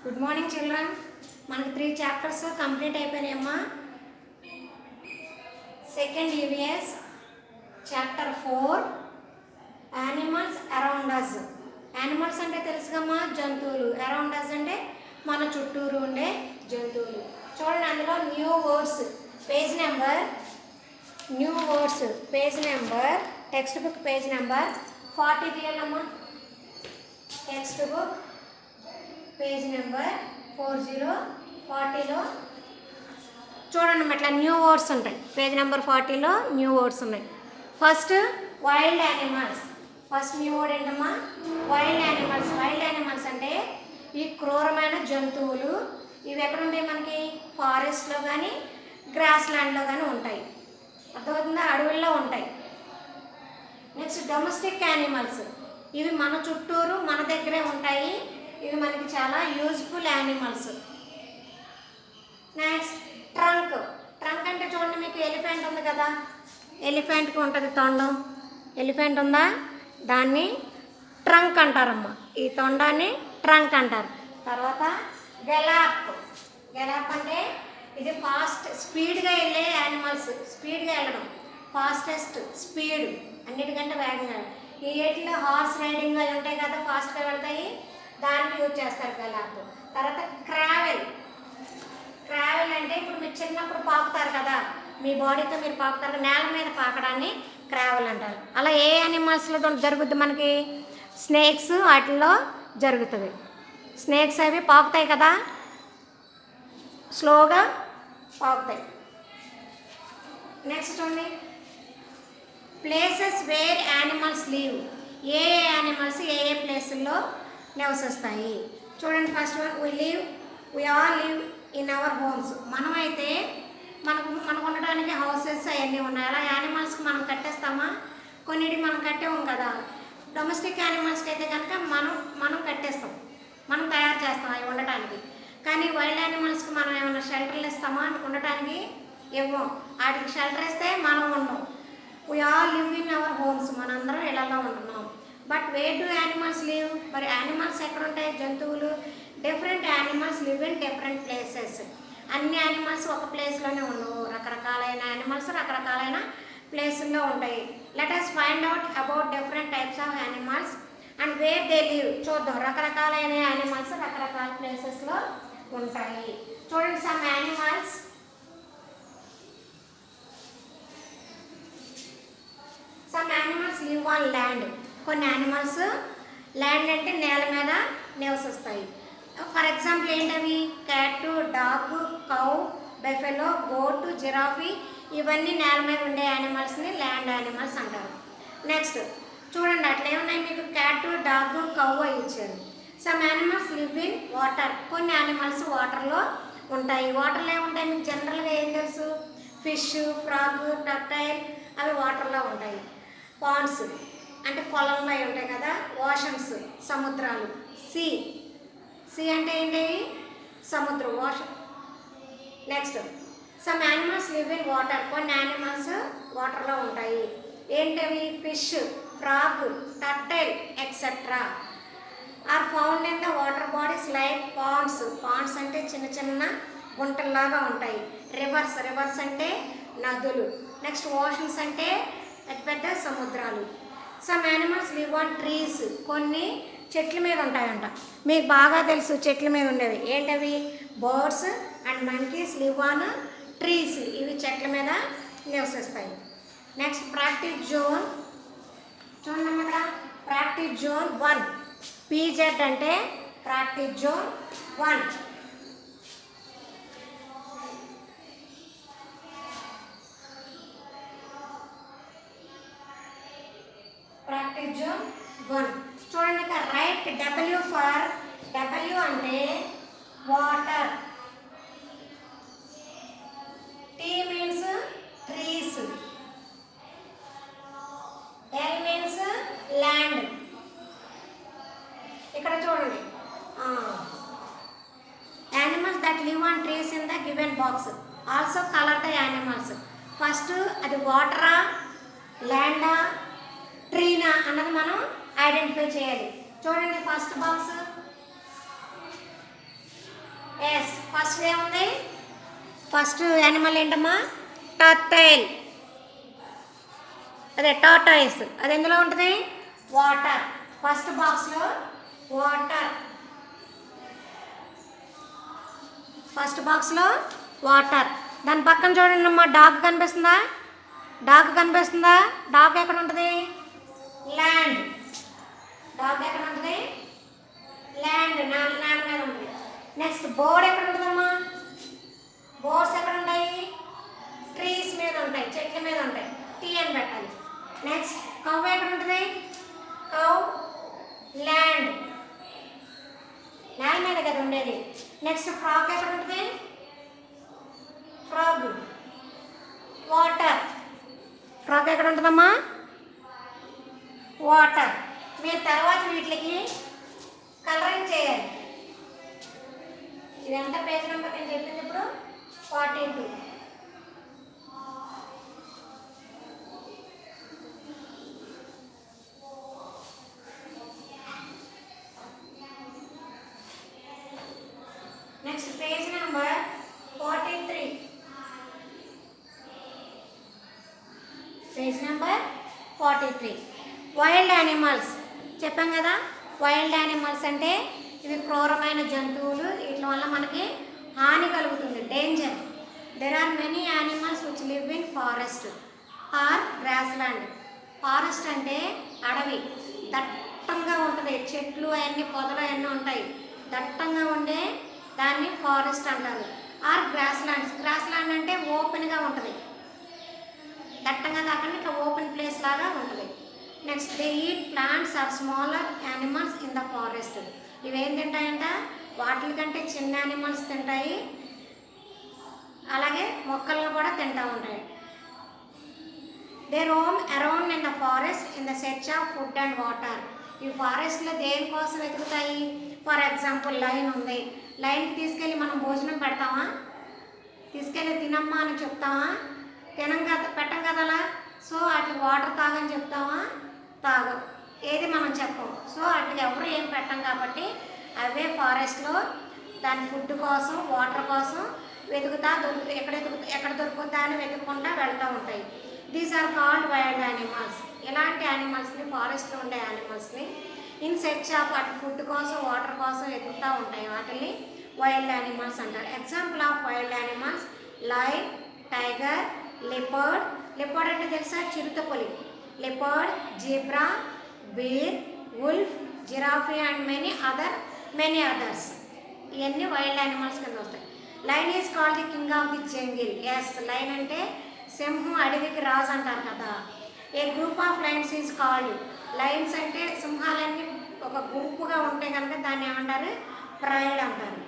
Good morning children. మనకి 3 chapters complete అయిపోయినాయమ్మా. Second EVS chapter 4 animals around us. Animals అంటే తెలుసుగమ్మా, జంతువులు. అరౌండ్ అస్ అంటే మన చుట్టూరు ఉండే జంతువులు. చూడండి, అందులో new words page number text book page number 40 తీయాలమ్మా. టెక్స్ట్ బుక్ పేజ్ నెంబర్ 40లో చూడండి, ఇట్లా న్యూ వర్డ్స్ ఉంటాయి. పేజ్ నెంబర్ 40లో న్యూ వర్డ్స్ ఉన్నాయి. First wild animals. First new word ఏంటమ్మా? Wild animals. వైల్డ్ యానిమల్స్ అంటే ఈ క్రూరమైన జంతువులు. ఇవి ఎక్కడ ఉంటాయి మనకి? ఫారెస్ట్లో కానీ గ్రాస్ ల్యాండ్లో కానీ ఉంటాయి. అర్థమవుతుందా? అడవుల్లో ఉంటాయి. Next domestic animals. ఇవి మన చుట్టూరు మన దగ్గరే ఉంటాయి. ఇవి మనకి చాలా useful animals. Next trunk. Trunk అంటే చూడండి, మీకు ఎలిఫెంట్ ఉంది కదా, ఎలిఫెంట్కి ఉంటుంది తొండం. ఎలిఫెంట్ ఉందా, దాన్ని ట్రంక్ అంటారమ్మా. ఈ తొండాన్ని ట్రంక్ అంటారు. తర్వాత గెలాప్. గెలాప్ అంటే ఇది ఫాస్ట్ స్పీడ్గా వెళ్ళే యానిమల్స్. స్పీడ్గా వెళ్ళడం, ఫాస్టెస్ట్ స్పీడ్, అన్నిటికంటే వేగంగా. ఈ ఏటిలో హార్స్ రైడింగ్ అవి ఉంటాయి కదా, ఫాస్ట్గా వెళ్తాయి, దాన్ని యూజ్ చేస్తారు గెలాప్. తర్వాత క్రావెల్. క్రావెల్ అంటే ఇప్పుడు మీరు చిన్నప్పుడు పాకుతారు కదా, మీ బాడీతో మీరు పాకుతారు, నేల మీద పాకడాన్ని క్రావెల్ అంటారు. అలా ఏ యానిమల్స్లో జరుగుద్ది మనకి? స్నేక్స్ వాటిల్లో జరుగుతుంది. స్నేక్స్ అవి పాకుతాయి కదా, స్లోగా పాకుతాయి. నెక్స్ట్ చూడండి, ప్లేసెస్ వేర్ యానిమల్స్ లీవ్. ఏ యానిమల్స్ ఏ ప్లేసుల్లో నివసిస్తాయి చూడండి. First one, we all live in our homes. మనమైతే మనకు ఉండడానికి హౌసెస్ అవన్నీ ఉన్నాయి. అలా యానిమల్స్కి మనం కట్టేస్తామా? కొన్నిటి మనం కట్టేవం కదా. డొమెస్టిక్ యానిమల్స్కి అయితే కనుక మనం కట్టేస్తాం, మనం తయారు చేస్తాం అవి ఉండటానికి. కానీ వైల్డ్ యానిమల్స్కి మనం ఏమైనా షెల్టర్లు ఇస్తామా ఉండటానికి? ఇవ్వం. వాటికి షెల్టర్ ఇస్తే మనం ఉండం. we all live in our homes. మనందరం ఇళ్లలో ఉంటున్నాం. But where do animals live? మరి యానిమల్స్ ఎక్కడ ఉంటాయి? జంతువులు. Different animals live in different places. అన్ని యానిమల్స్ ఒక ప్లేస్లోనే ఉండవు. రకరకాలైన యానిమల్స్ రకరకాలైన ప్లేసుల్లో ఉంటాయి. Let us find out about different types of animals and where they live. చూద్దాం, రకరకాలైన యానిమల్స్ రకరకాల ప్లేసెస్లో ఉంటాయి. చూడండి, some animals live on land. కొన్ని యానిమల్స్ ల్యాండ్ అంటే నేల మీద నివసిస్తాయి. ఫర్ ఎగ్జాంపుల్ ఏంటవి? Cat, dog, cow, buffalo, goat, giraffe. ఇవన్నీ నేల మీద ఉండే యానిమల్స్ని ల్యాండ్ యానిమల్స్ అంటారు. నెక్స్ట్ చూడండి, అట్లా ఏమున్నాయి మీకు? క్యాట్, డాగ్, కౌ ఇచ్చారు. Some animals live in water. కొన్ని యానిమల్స్ వాటర్లో ఉంటాయి. వాటర్లో ఏముంటాయి మీకు జనరల్గా ఏం తెలుసు? ఫిష్, ఫ్రాగ్, టర్టైల్, అవి వాటర్లో ఉంటాయి. పాండ్స్ అంటే కొలంలో అవి ఉంటాయి కదా. ఓషన్స్ సముద్రాలు. సీ అంటే ఏంటి? సముద్రం, ocean. Next some animals live in water. కొన్ని యానిమల్స్ వాటర్లో ఉంటాయి. ఏంటవి? Fish, frog, turtle etcetera are found in the water bodies like ponds. Ponds అంటే చిన్న చిన్న గుంటల్లాగా ఉంటాయి. రివర్స్ అంటే నదులు. నెక్స్ట్ ఓషన్స్ అంటే పెద్ద పెద్ద సముద్రాలు. Some animals live on trees. కొన్ని చెట్ల మీద ఉంటాయంట. మీకు బాగా తెలుసు చెట్ల మీద ఉండేవి ఏంటవి? Birds and monkeys live on trees. ఇవి చెట్ల మీద నివసిస్తాయి. Next practice zone. చూడండి ఇక్కడ, ప్రాక్టీస్ జోన్ 1. PZ అంటే ప్రాక్టీస్ జోన్ 1. Practice zone 1. చూడండి ఇక్కడ, రైట్ W ఫర్ W అంటే water, T means trees, L means land. ఇక్కడ చూడండి, animals that live on trees in the given box. Also colour the animals. First అది వాటరా, ల్యాండా, ట్రీనా అన్నది మనం ఐడెంటిఫై చేయాలి. చూడండి, ఫస్ట్ బాక్స్ ఎస్ ఫస్ట్ ఏముంది, ఫస్ట్ యానిమల్ ఏంటమ్మా, టర్టైల్, అదే టార్టాయిస్. అది ఎందులో ఉంటుంది, వాటర్. ఫస్ట్ బాక్స్లో వాటర్, ఫస్ట్ బాక్స్లో వాటర్. దాని పక్కన చూడండి అమ్మా, డాగ్ కనిపిస్తుందా, డాగ్ కనిపిస్తుందా, డాగ్ ఎక్కడ ఉంటుంది, ల్యాండ్. డాగ్ ఎక్కడ ఉంటుంది, ల్యాండ్, నేల మీద ఉంటుంది. నెక్స్ట్ బోర్డ్ ఎక్కడ ఉంటుందమ్మా, బోర్డ్స్ ఎక్కడ ఉంటాయి, ట్రీస్ మీద ఉంటాయి, చెట్ల మీద ఉంటాయి, టీ అని పెట్టాలి. నెక్స్ట్ కవ్ ఎక్కడ ఉంటుంది, కవ్ ల్యాండ్, నేల మీద కదా ఉండేది. నెక్స్ట్ ఫ్రాగ్ ఎక్కడ ఉంటుంది, ఫ్రాగ్ వాటర్. ఫ్రాగ్ ఎక్కడ ఉంటుందమ్మా, వాటర్. మీరు తర్వాత వీటికి కలరింగ్ చేయాలి. ఇదంతా పేజ్ నెంబర్ నేను చెప్పింది ఇప్పుడు 42. Next page number 43. Page number 43. Wild animals చెప్పాం కదా. వైల్డ్ యానిమల్స్ అంటే ఇవి క్రూరమైన జంతువులు, వీటి వల్ల మనకి హాని కలుగుతుంది, danger. There are many animals which live in forest or grass land. Forest అంటే అడవి, దట్టంగా ఉంటుంది, చెట్లు అవన్నీ పొదలు అవన్నీ ఉంటాయి, దట్టంగా ఉండే దాన్ని ఫారెస్ట్ అంటారు. Or grass lands, grass land అంటే ఓపెన్గా ఉంటుంది, దట్టంగా కాకుండా ఇట్లా ఓపెన్ ప్లేస్ లాగా ఉంటుంది. Next they eat plants or smaller animals in the forest. ఇవేం తింటాయంట, వాటి కంటే చిన్న యానిమల్స్ తింటాయి, అలాగే మొక్కలను కూడా తింటూ ఉంటాయి. They roam around in the forest in the search of food and water. ఈ ఫారెస్ట్లో దేనికోసం వెతుకుతాయి, ఫర్ ఎగ్జాంపుల్ లైన్ ఉంది, లైన్కి తీసుకెళ్ళి మనం భోజనం పెడతామా, తీసుకెళ్ళి తినమ్మా అని చెప్తామా, పెట్టం కదలా. సో వాటికి వాటర్ తాగని చెప్తామా, తాగం, ఏది మనం చెప్పం. సో వాటికి ఎవరు ఏం పెట్టం కాబట్టి అవే ఫారెస్ట్లో దాని ఫుడ్ కోసం వాటర్ కోసం వెతుకుతా ఎక్కడ దొరుకుతా అని వెతుక్కుంటా వెళ్తూ ఉంటాయి. These are called wild animals. ఇలాంటి యానిమల్స్ని, ఫారెస్ట్లో ఉండే యానిమల్స్ని ఇన్ సెర్చ్ ఆఫ్ వాటి ఫుడ్ కోసం వాటర్ కోసం వెతుకుతూ ఉంటాయి, వాటిని వైల్డ్ యానిమల్స్ అంటారు. Example of wild animals lion, tiger, leopard. Leopard అంటే తెలుసా, చిరుతపులి. Leopard, zebra, bear, wolf, giraffe and many others. ఇవన్నీ వైల్డ్ యానిమల్స్ కింద వస్తాయి. Lion is called the king of the jungle. Yes, lion అంటే సింహం, అడవికి రాజు అంటారు కదా. A group of lines is called, lines అంటే సింహాలన్నీ ఒక గుంపుగా ఉంటే కనుక దాన్ని ఏమంటారు, ప్రైడ్ అంటారు.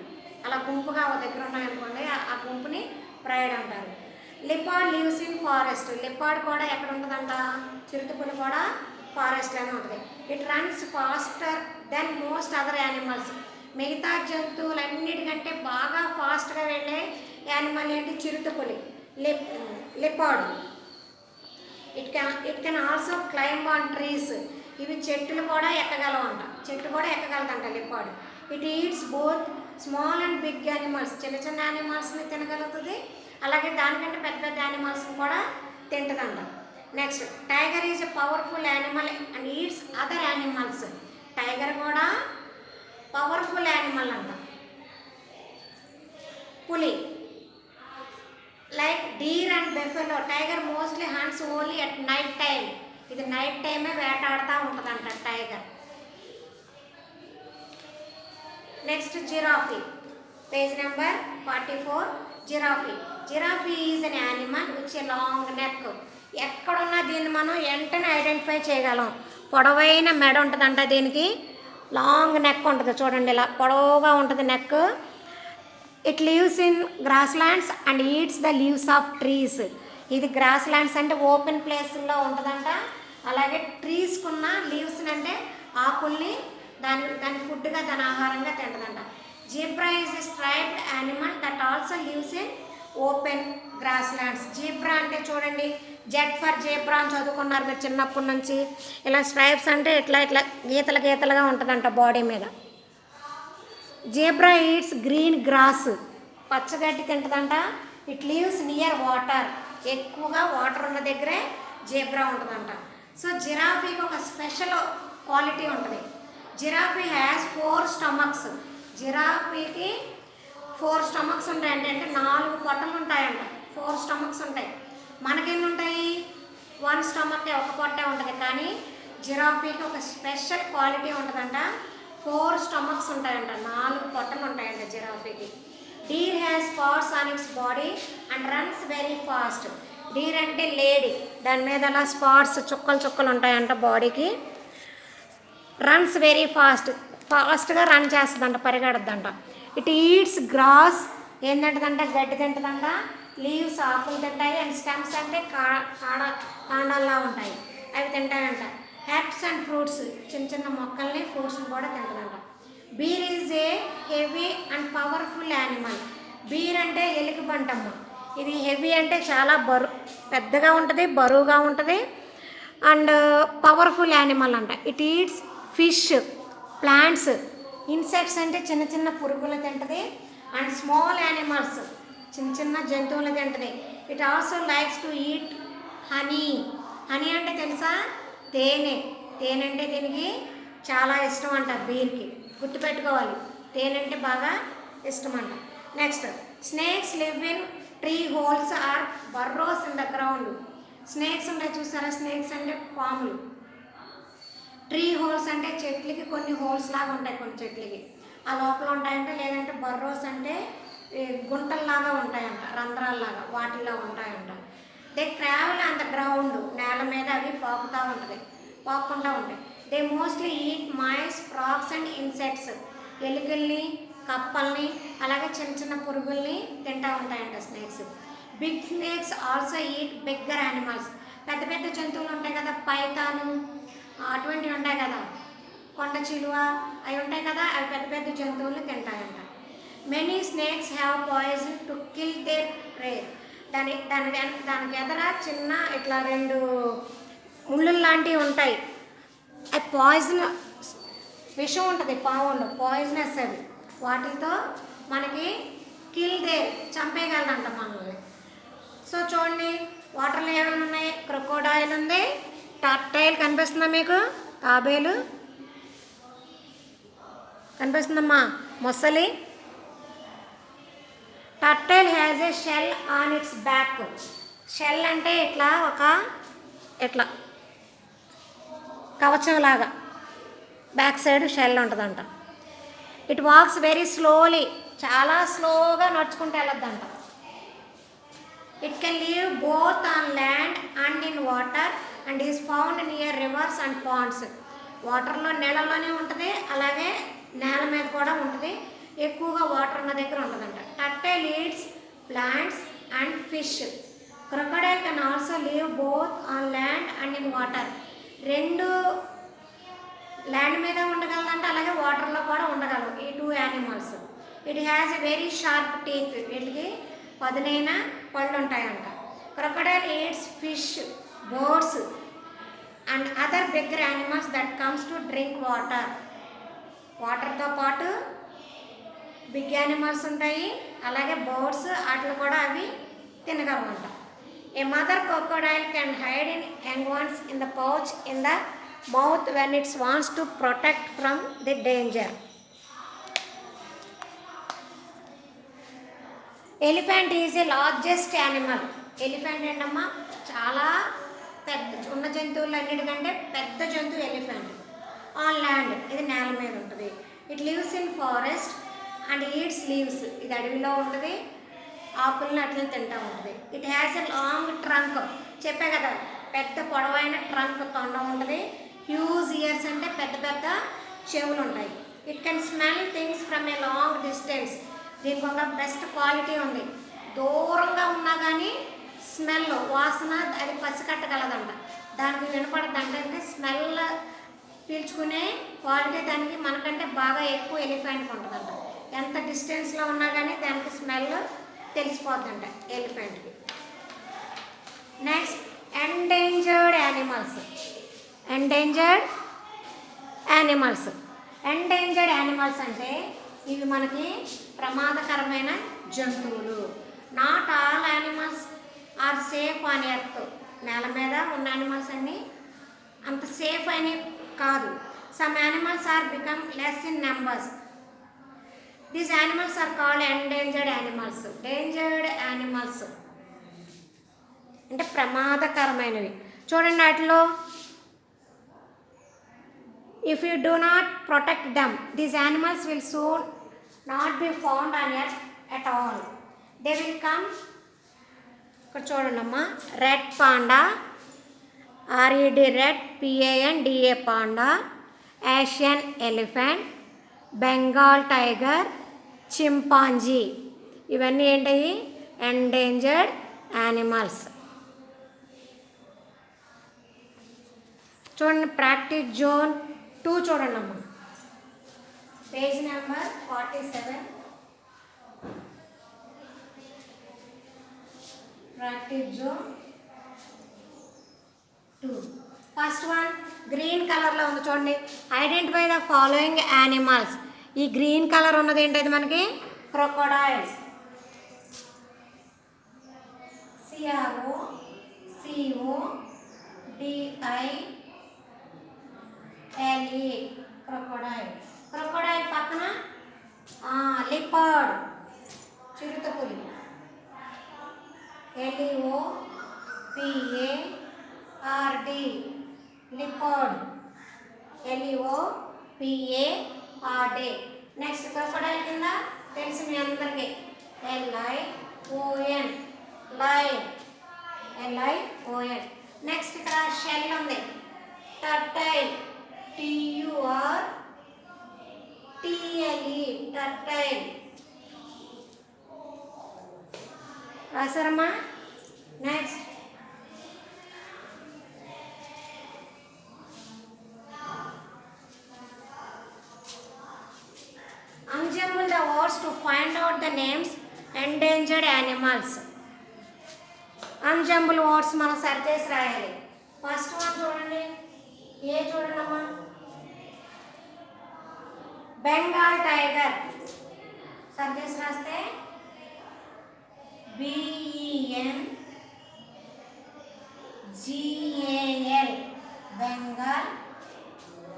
అలా గుంపుగా ఒక దగ్గర ఉన్నాయనుకోండి, ఆ గుంపుని ప్రైడ్ అంటారు. Leopard lives in forest. Leopard కూడా ఎక్కడ ఉంటుందంట, చిరుతపులి కూడా ఫారెస్ట్లోనే ఉంటుంది. It runs faster than most other animals. మిగతా జంతువులన్నిటికంటే బాగా ఫాస్ట్గా వెళ్ళే యానిమల్ ఏంటి, చిరుతపులి, leopard. It can also climb on trees. ఇవి చెట్లు కూడా ఎక్కగలవంట, చెట్టు కూడా ఎక్కగలదంట leopard. It eats both small and big animals. చిన్న చిన్న యానిమల్స్ని తినగలుగుతుంది, అలాగే దానికంటే పెద్ద పెద్ద యానిమల్స్ని కూడా తింటుందంట. Next tiger is a powerful animal and eats other animals. Tiger కూడా పవర్ఫుల్ యానిమల్ అంట. పులి like deer and buffalo. Tiger mostly hunts only at night time. ఇది నైట్ టైమే వేటాడుతూ ఉంటుందంట tiger. Next giraffe, page number 44. Giraffe is an animal which a long neck. ఎక్కడున్నా దీన్ని మనం వెంటనే ఐడెంటిఫై చేయగలం. పొడవైన మెడ ఉంటుందంట దీనికి, లాంగ్ నెక్ ఉంటుంది చూడండి, ఇలా పొడవుగా ఉంటుంది neck. It lives in grass lands and eats the leaves of trees. ఇది గ్రాస్ ల్యాండ్స్ అంటే ఓపెన్ ప్లేస్లో ఉంటుందంట, అలాగే ట్రీస్కున్న లీవ్స్ అంటే ఆకుల్ని దాని ఫుడ్గా, దాని ఆహారంగా తింటుందంట. Zebra is a striped animal that also lives in open grasslands. Zebra అంటే చూడండి, జెడ్ ఫర్ జీబ్రా అని చదువుకున్నారు మీరు చిన్నప్పటి నుంచి. ఇలా స్ట్రైప్స్ అంటే ఇట్లా గీతలుగా ఉంటుందంట బాడీ మీద. జీబ్రా ఈట్స్ గ్రీన్ గ్రాస్, పచ్చగడ్డి తింటుందంట. ఇట్ లీవ్స్ నియర్ వాటర్, ఎక్కువగా వాటర్ ఉన్న దగ్గరే జీబ్రా ఉంటుందంట. సో జిరాఫీకి ఒక స్పెషల్ క్వాలిటీ ఉంటుంది. Giraffe has 4 stomachs. జిరాఫీకి 4 స్టమక్స్ ఉంటాయండి, అంటే 4 పొట్టలు ఉంటాయంట. 4 స్టమక్స్ ఉంటాయి. మనకెన్ని ఉంటాయి? 1 స్టమక్, ఒక పొట్టే ఉంటుంది. కానీ జిరాఫీకి ఒక స్పెషల్ క్వాలిటీ ఉంటుందంట. 4 స్టమక్స్ ఉంటాయంట, 4 పొట్టలు ఉంటాయంట జిరాఫీకి. Deer has spots on its body and runs very fast. Deer అంటే లేడీ, దాని మీద అలా స్పాట్స్, చుక్కలు చుక్కలు ఉంటాయంట బాడీకి. రన్స్ వెరీ ఫాస్ట్, ఫాస్ట్గా రన్ చేస్తుందంట, పరిగెడద్దంట. ఇట్ ఈట్స్ గ్రాస్, ఏంటంటదంట? గడ్డి తింటుందంట. లీవ్స్, ఆకులు తింటాయి. అండ్ స్టెమ్స్ అంటే కాండాల్లా ఉంటాయి, అవి తింటాయంట. హెర్బ్స్ అండ్ ఫ్రూట్స్, చిన్న చిన్న మొక్కల్ని, ఫ్రూట్స్ని కూడా తింటుందంట. Bear is a heavy and powerful animal. Bear అంటే ఎలుగుబంటమ్మ. ఇది హెవీ అంటే చాలా పెద్దగా ఉంటుంది, బరువుగా ఉంటుంది. అండ్ పవర్ఫుల్ యానిమల్ అంట. It eats fish, plants, insects అంటే చిన్న చిన్న పురుగులు తింటుంది. అండ్ స్మాల్ యానిమల్స్, చిన్న చిన్న జంతువులు తింటుంది. It also likes to eat honey. Honey అంటే తెలుసా? తేనె. తేనె అంటే దీనికి చాలా ఇష్టం అంట, బీర్కి. గుర్తుపెట్టుకోవాలి, తేనె అంటే బాగా ఇష్టం అంట. Next, snakes live in tree holes or burrows in the ground. Snakes ఉంటాయి చూసారా? స్నేక్స్ అంటే పాములు. ట్రీ హోల్స్ అంటే చెట్లకి కొన్ని హోల్స్ లాగా ఉంటాయి, కొన్ని చెట్లకి ఆ లోపల ఉంటాయంట. లేదంటే బర్రోస్ అంటే గుంటల్లాగా ఉంటాయంట, రంధ్రాల్లాగా, వాటిల్లో ఉంటాయంట. They travel on the ground, నేల మీద అవి పాకుతూ ఉంటాయి. They mostly eat mice, frogs and insects. ఎలుకల్ని, కప్పల్ని, అలాగే చిన్న చిన్న పురుగుల్ని తింటూ ఉంటాయంట snakes. Big snakes also eat bigger animals. పెద్ద పెద్ద జంతువులు ఉంటాయి కదా, పైతాను అటువంటివి ఉంటాయి కదా, కొండ చిలువ అవి ఉంటాయి కదా, అవి పెద్ద పెద్ద జంతువులు తింటాయంట. Many snakes have poison to kill their prey. దానికి ఎదర చిన్న ఇట్లా 2 ముళ్ళు లాంటివి ఉంటాయి. అవి పాయిజన్, విషం ఉంటుంది పావుల్లో, పాయిజనస్ అవి. వాటితో మనకి కిల్ దేర్, చంపేయగలదంట మనల్ని. సో చూడండి, వాటర్లో ఏమైనా ఉన్నాయి? క్రొకోడైల్ ఉంది, టర్టైల్ కనిపిస్తుందా మీకు? తాబేలు కనిపిస్తుందమ్మా, మొసలి. Turtle has a shell on its back. Shell అంటే ఇట్లా కవచం లాగా బ్యాక్ సైడ్ షెల్ ఉంటుందంట. ఇట్ వాక్స్ వెరీ స్లోలీ, చాలా స్లోగా నడుచుకుంటూ వెళ్ళొద్దంట. It can live both on land and in water and is found near rivers and ponds. వాటర్లో, నీళ్ళలోనే ఉంటుంది, అలాగే నేల మీద కూడా ఉంటుంది. ఎక్కువగా వాటర్ ఉన్న దగ్గర ఉంటుందంట. Turtle eats plants and fish. Crocodile can also live both on land and in water. 2 land మీద ఉండగలదంట, అలాగే వాటర్లో కూడా ఉండగలవు ఈ 2 animals. It has a very sharp teeth. వీటికి పదునైన పళ్ళు ఉంటాయంట. Crocodile eats fish, birds and other bigger animals that comes to drink water. వాటర్తో పాటు బిగ్ యానిమల్స్ ఉంటాయి, అలాగే బర్డ్స్, వాటిని కూడా అవి తినగలమంట. A mother crocodile can hide in young ones in the pouch in the mouth when its wants to protect from the danger. Elephant is a largest animal. Elephant ఏంటమ్మా? చాలా పెద్ద, ఉన్న జంతువులన్నిటికంటే పెద్ద జంతువు ఎలిఫెంట్. ఆన్ ల్యాండ్, ఇది నేల మీద ఉంటుంది. It lives in forest and eats leaves. ఇది అడవిలో ఉంటుంది, ఆకులను అట్లని తింటూ ఉంటుంది. It has a long trunk. చెప్పే కదా, పెద్ద పొడవైన ట్రంక్, తొండం ఉంటుంది. హ్యూజ్ ఇయర్స్ అంటే పెద్ద పెద్ద చెవులు ఉంటాయి. It can smell things from a long distance. దీనికి ఒక బెస్ట్ క్వాలిటీ ఉంది. దూరంగా ఉన్నా కానీ స్మెల్, వాసన అది పసికట్టగలదంట. దానికి వినపడదంట. అంటే స్మెల్ పీల్చుకునే క్వాలిటీ దానికి మనకంటే బాగా ఎక్కువ ఎలిఫెంట్కి ఉంటుందంట. ఎంత డిస్టెన్స్లో ఉన్నా కానీ దానికి స్మెల్ తెలిసిపోద్దంట ఎలిఫెంట్కి. Next, endangered animals. Endangered animals అంటే ఇవి మనకి ప్రమాదకరమైన జంతువులు. Not all animals are safe on earth. నేల మీద ఉన్న యానిమల్స్ అన్నీ అంత సేఫ్ అని కాదు. Some animals are become less in numbers. These animals are called endangered animals. Endangered animals అంటే ప్రమాదకరమైనవి. చూడండి వాటిలో, if you do not protect them, these animals will soon not be found on earth at all. They will come. ఇక్కడ చూడండి అమ్మా, red panda, RED red, PANDA panda, Asian elephant, Bengal tiger, chimpanzee, ఇవన్నీ ఏంటవి? Endangered animals. చూడండి practice zone 2 చూడండి అమ్మా, page number 47. Practice zone 2. First one green కలర్లో ఉంది చూడండి. Identify the following animals. ఈ గ్రీన్ కలర్ ఉన్నది ఏంటది మనకి? క్రొకోడైల్. CROCODILE crocodile. క్రొకోడైల్ పక్కన లిపర్డ్ చిరుతపులి. LEOPARD leopard. LEOPARD. Next crocodile కింద తెలుసు మీ అందరికీ, LION లైన్. LION. నెక్స్ట్ ఇక్కడ షెల్ ఉంది, టర్టైల్. TURTLE turtle. రాసారమ్మా? Next unjumble the words to find out the names endangered animals. Unjumble words మనం search చేసి రాయాలి. ఫస్ట్ వన్ చూడండి, చూడండి అమ్మా, బెంగాల్ టైగర్. సెర్చ్ చేసి రాస్తే BENGAL Bengal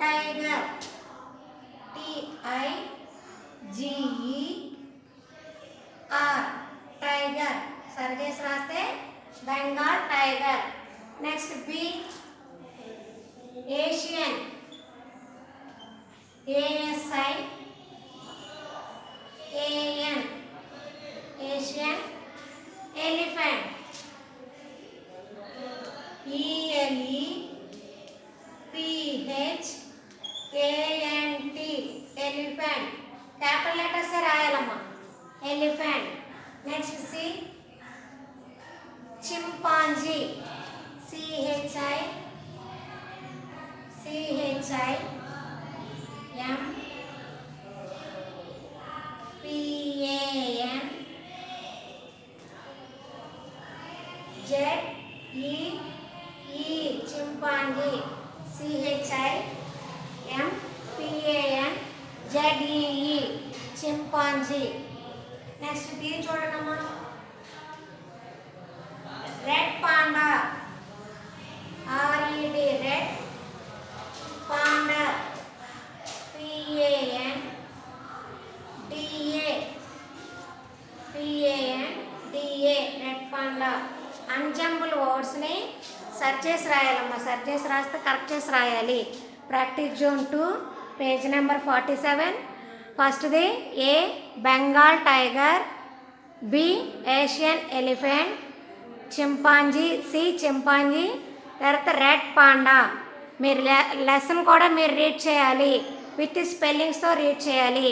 tiger. TIGER tiger. Search చేసి రాస్తే Bengal tiger. Next B Asian. ASIAN Asian elephant. ELEPHANT elephant. Capital letters రాయాలమ్మా, elephant. Next C chimpanzee. CHIMPANZEE. Chimpanzee. CHIMPANZEE chimpanzee. Next D చూడండి అమ్మా, red panda. RED red, panda PANDA red panda. Unjumble వర్డ్స్ని search చేసి రాయాలమ్మా. Search చేసి రాస్తే correct చేసి రాయాలి. Practice zone 2 page number 47. ఫస్ట్ది A Bengal tiger, B Asian elephant, chimpanzee, C chimpanzee, తర్వాత రెడ్ పాండా. మీరు లెసన్ కూడా మీరు రీడ్ చేయాలి, విత్ స్పెల్లింగ్స్తో రీడ్ చేయాలి.